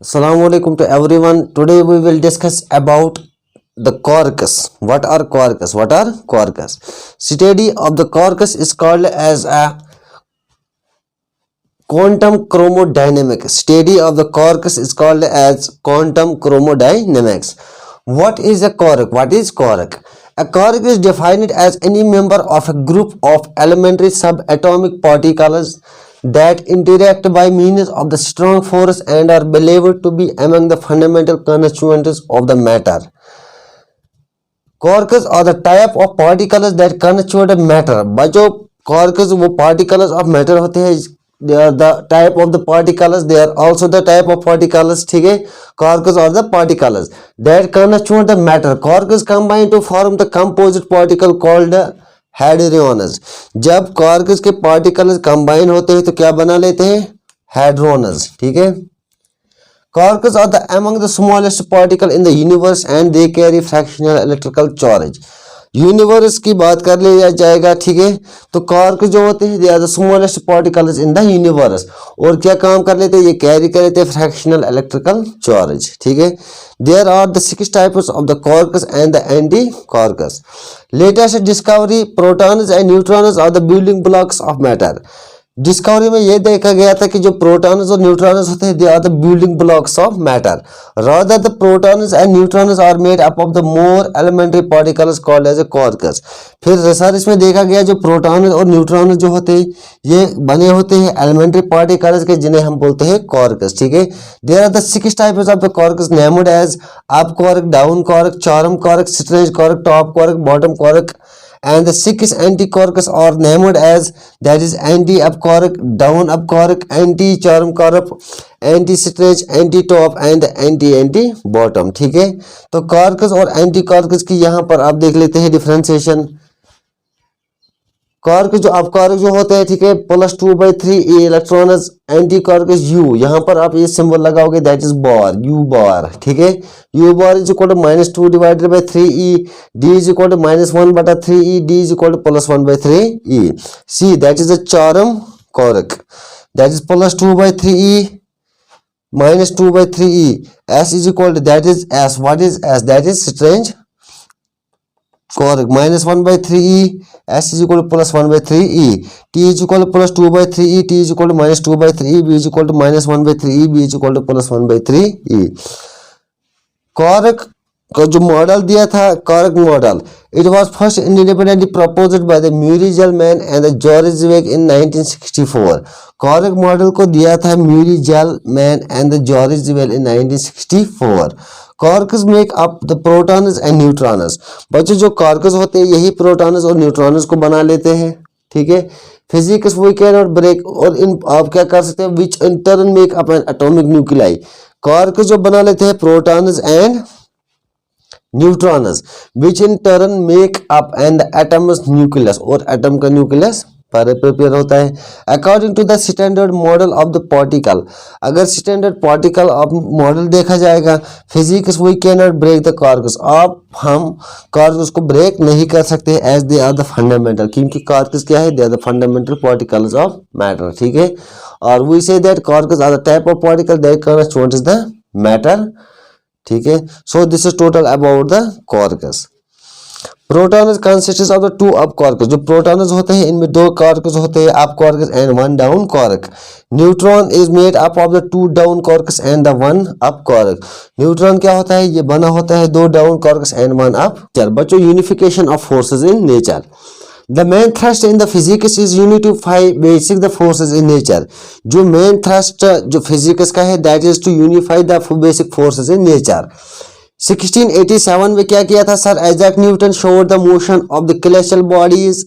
Assalamu alaikum to everyone. Today we will discuss about the quarks. What are quarks? What are quarks? Study of the quarks is called as a quantum chromodynamics. Study of the quarks is called as quantum chromodynamics. What is a quark? What is quark? A quark is defined as any member of a group of elementary subatomic particles that interact by means of the strong force and are believed to be among the fundamental constituents of the matter. Quarks are the type of particles that constitute matter. बच्चों quarks वो particles of matter होते हैं. They are the type of the particles. They are also the type of particles. ठीक है, quarks are the particles that constitute the matter. Quarks combine to form the composite particle called hadrons. जब quarks के particles combine होते हैं तो क्या बना लेते हैं? Hadrons. ठीक है. Quarks are among the smallest particle in the universe and they carry fractional electrical charge. Universe की बात कर लिया जाएगा. ठीक है, तो क्वार्क जो होते हैं they are the smallest particles in the universe और क्या काम कर लेते हैं? ये कैरी कर लेते हैं फ्रैक्शनल इलेक्ट्रिकल चार्ज. ठीक है, there are the 6 types of the quarks and the anti quarks. Latest discovery protons and neutrons are the building blocks of matter. Discovery में ये देखा गया था कि जो प्रोटॉन्स और न्यूट्रॉन्स होते हैं they are the building blocks of matter. Rather the protons and neutrons are made up of the more elementary particles called as a quarks. फिर रिसर्च में देखा गया जो प्रोटॉन और न्यूट्रॉन जो होते हैं ये बने होते हैं एलिमेंट्री पार्टिकल्स के जिन्हें हम बोलते हैं क्वार्क्स. ठीक है, there are the 6 types of the quarks named as up quark, down quark, charm quark, strange quark, top quark, bottom quark. And the 6 anti-quarks are named as, that is anti-up quark, down-up quark, anti-charm quark, anti-stretch, anti-top and anti-bottom. ठीक है, तो quarks और anti-quarks की यहाँ पर आप देख लेते हैं डिफरेंशिएशन. क्वार्क जो अब क्वार्क जो होते हैं, ठीक है, +2/3 इलेक्ट्रॉन, एंटी क्वार्क U. यहाँ पर आप ये सिंबल लगाओगे that is bar, U bar. ठीक है, U bar is equal to -2 divided by 3e, D is equal to -1/3e, D is equal to +1/3e. C that is the charm quark, that is +2/3e -2/3e. S is equal to that is S. What is S? That is strange quark, -1/3e. S is equal to +1/3e. T is equal to +2/3e. T is equal to -2/3e. B is equal to -1/3e. B is equal to +1/3e. Quark का जो model दिया था, quark model, it was first independently proposed by the Murray Gellmann and the George Zweig in 1964. Quark model को दिया था Murray Gellmann and the George Zweig in 1964. Quarks make up the protons and neutrons. बच्चों जो quarks होते हैं यही protons और neutrons को बना लेते हैं. ठीक है, physics we can not break, और इन आप क्या कर सकते हैं, which in turn make up an atomic nuclei. Quarks जो बना लेते हैं protons and neutrons which in turn make up an the atoms nucleus, और एटम का न्यूक्लियस प्रिपेयर होता है. According to the standard model of the particle. अगर standard particle of model देखा जाएगा, physics we can not break the quarks. हम quarks को break नहीं कर सकते as they are the fundamental, क्योंकि क्वार्क्स क्या है, they are the fundamental particles of matter. ठीक है, और we say that quarks are the type of particle that constitutes the matter. ठीक है, so this is total about the quarks. Protons consist of the 2 up quarks. जो protons होते हैं इनमें 2 quarks होते हैं, up quarks and 1 down quark. Neutron is made up of the 2 down quarks and the 1 up quark. Neutron क्या होता है, ये बना होता है 2 डाउन क्वार्क्स एंड 1 अप. चल बच्चों, unification of forces in nature. The main thrust in the physics is unify basic the forces in nature. जो main thrust जो physics का है that is to unify the basic forces in nature. 1687 में क्या किया था sir? Isaac Newton showed the motion of the celestial bodies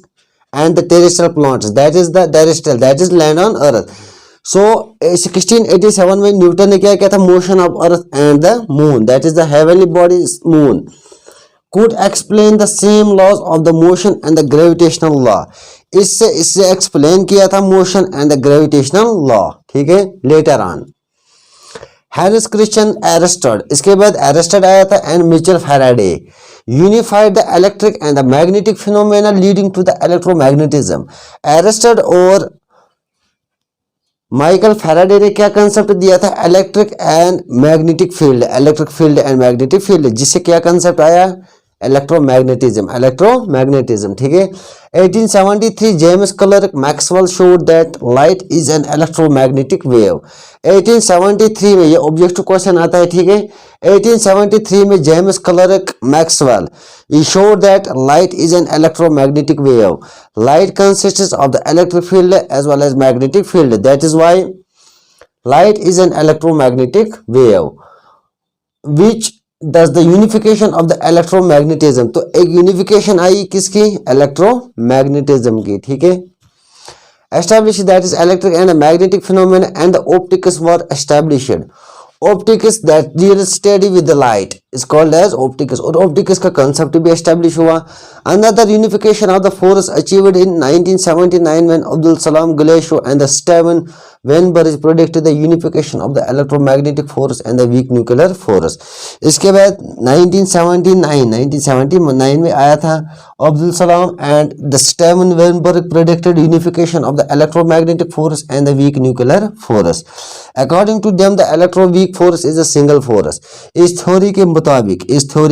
and the terrestrial planets, that is the terrestrial, that is land on earth. So 1687 में Newton ने क्या किया था? motion of earth and the moon, that is the heavenly bodies moon, could explain the same laws of the motion and the gravitational law. इससे explain किया था motion and the gravitational law. ठीक है, later on Harris Christian Oersted, इसके बाद Oersted आया था and Michael Faraday unified the electric and the magnetic phenomena leading to the electromagnetism. Oersted और माइकल फैराडे ने क्या कंसेप्ट दिया था, electric and magnetic field, electric field and magnetic field, जिससे क्या कंसेप्ट आया, इलेक्ट्रोमैग्नेटिज्म, इलेक्ट्रोमैग्नेटिज्म, ठीक है। 1873 James Clerk Maxwell showed that light is an electromagnetic wave. 1873 में ये ऑब्जेक्टिव क्वेश्चन आता है, ठीक है। 1873 में James Clerk Maxwell he showed that light is an electromagnetic wave. Light consists of the electric field as well as magnetic field. That is why light is an electromagnetic wave. Which does the unification of the electromagnetism. तो एक unification आई किसकी, electromagnetism की, ठीक है। Established that is electric and magnetic phenomena and the optics were established. Optics that deal steady with the light is called as optics, और optics का concept भी establish हुआ। Another unification of the force achieved in 1979 when Abdul Salam Glashow and the Stephen Weinberg predicted the unification of the electromagnetic force and the weak nuclear force. इसके बाद 1979 में आया था Abdul Salam and the Stephen Weinberg predicted unification of the electromagnetic force and the weak nuclear force. According to them, the electro-weak force is a single force. इस theory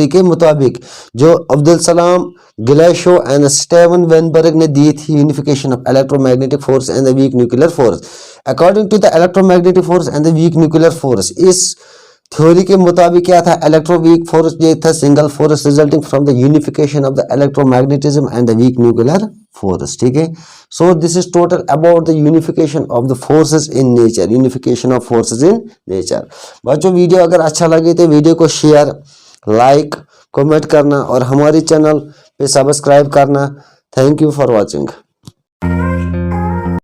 के मुताबिक जो Abdul Salam ग्लेशो and Steven Weinberg ने दी थी unification of electromagnetic force and the weak nuclear force, according to the electromagnetic force and the weak nuclear force, इस theory के मुताबिक क्या था, इलेक्ट्रो वीक फोर्स जो था single force resulting from the unification of the electromagnetism and the weak nuclear force, ठीक है। So this is total about the unification of the forces in nature, unification of forces in nature. बच्चों video अगर अच्छा लगे तो video को share, like, comment करना और हमारे चैनल पे सब्सक्राइब करना। Thank you for watching.